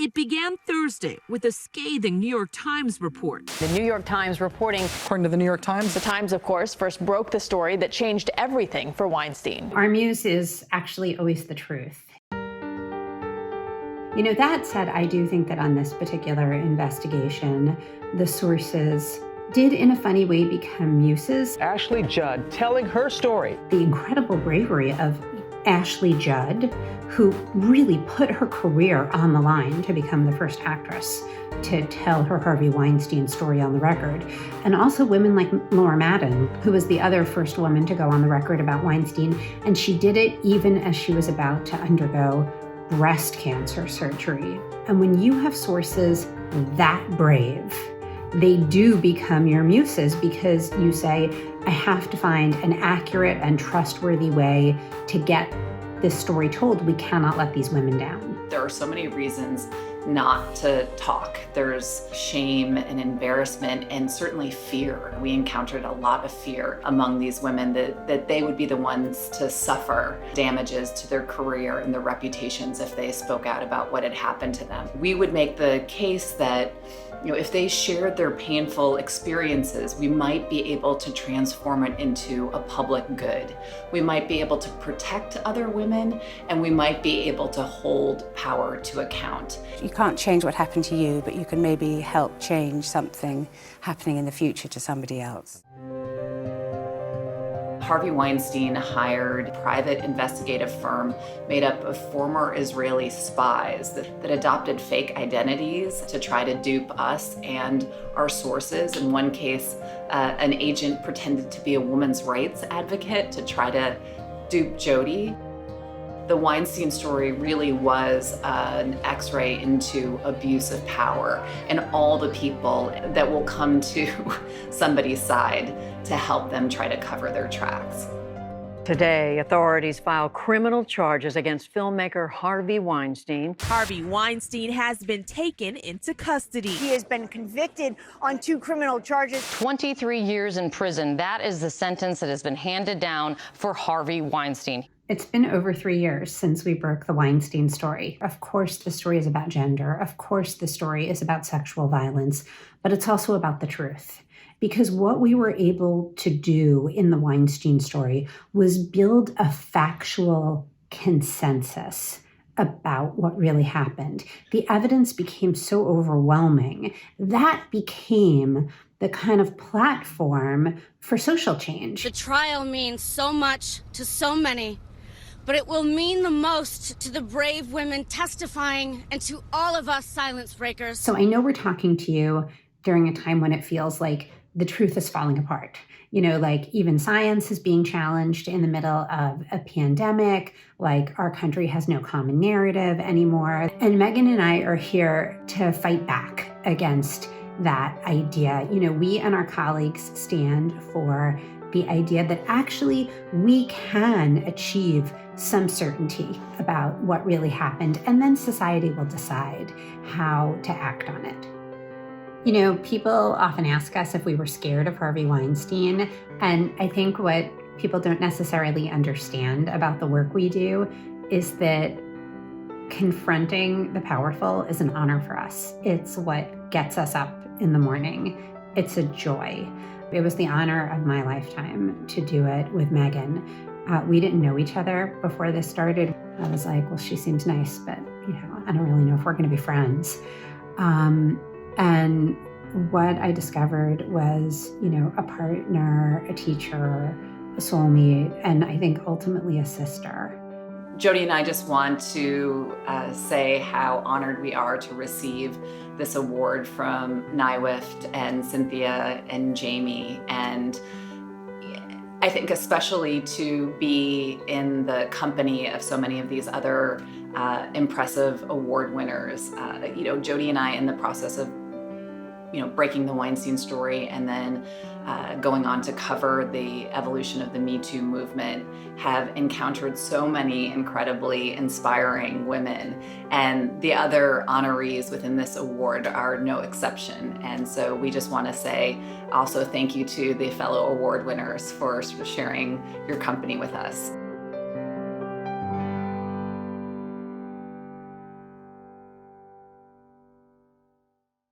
It began Thursday with a scathing New York Times report. The New York Times reporting. According to the New York Times, The Times, of course, first broke the story that changed everything for Weinstein. Our Muse is actually always the truth. You know, that said, I do think that on this particular investigation, the sources did in a funny way become muses. Ashley Judd telling her story. The incredible bravery of Ashley Judd, who really put her career on the line to become the first actress to tell her Harvey Weinstein story on the record. And also women like Laura Madden, who was the other first woman to go on the record about Weinstein. And she did it even as she was about to undergo breast cancer surgery. And when you have sources that brave, they do become your muses, because you say, I have to find an accurate and trustworthy way to get this story told. We cannot let these women down. There are so many reasons not to talk. There's shame and embarrassment and certainly fear. We encountered a lot of fear among these women that they would be the ones to suffer damages to their career and their reputations if they spoke out about what had happened to them. We would make the case that, you know, if they shared their painful experiences, we might be able to transform it into a public good. We might be able to protect other women, and we might be able to hold power to account. You can't change what happened to you, but you can maybe help change something happening in the future to somebody else. Harvey Weinstein hired a private investigative firm made up of former Israeli spies that adopted fake identities to try to dupe us and our sources. In one case, an agent pretended to be a women's rights advocate to try to dupe Jodi. The Weinstein story really was an X-ray into abuse of power and all the people that will come to somebody's side to help them try to cover their tracks. Today, authorities file criminal charges against filmmaker Harvey Weinstein. Harvey Weinstein has been taken into custody. He has been convicted on 2 criminal charges. 23 years in prison. That is the sentence that has been handed down for Harvey Weinstein. It's been over 3 years since we broke the Weinstein story. Of course, the story is about gender. Of course, the story is about sexual violence, but it's also about the truth. Because what we were able to do in the Weinstein story was build a factual consensus about what really happened. The evidence became so overwhelming. That became the kind of platform for social change. The trial means so much to so many, but it will mean the most to the brave women testifying and to all of us silence breakers. So I know we're talking to you during a time when it feels like the truth is falling apart. You know, like even science is being challenged in the middle of a pandemic, like our country has no common narrative anymore. And Meghan and I are here to fight back against that idea. You know, we and our colleagues stand for the idea that actually we can achieve some certainty about what really happened, and then society will decide how to act on it. You know, people often ask us if we were scared of Harvey Weinstein, and I think what people don't necessarily understand about the work we do is that confronting the powerful is an honor for us. It's what gets us up in the morning. It's a joy. It was the honor of my lifetime to do it with Meghan. We didn't know each other before this started. I was like, well, she seems nice, but you know, I don't really know if we're going to be friends. And what I discovered was, you know, a partner, a teacher, a soulmate, and I think ultimately a sister. Jodi and I just want to say how honored we are to receive this award from Nywift and Cynthia and Jamie. And I think especially to be in the company of so many of these other impressive award winners. You know, Jodi and I, in the process of breaking the Weinstein story and then going on to cover the evolution of the Me Too movement, have encountered so many incredibly inspiring women. And the other honorees within this award are no exception. And so we just want to say also thank you to the fellow award winners for sharing your company with us.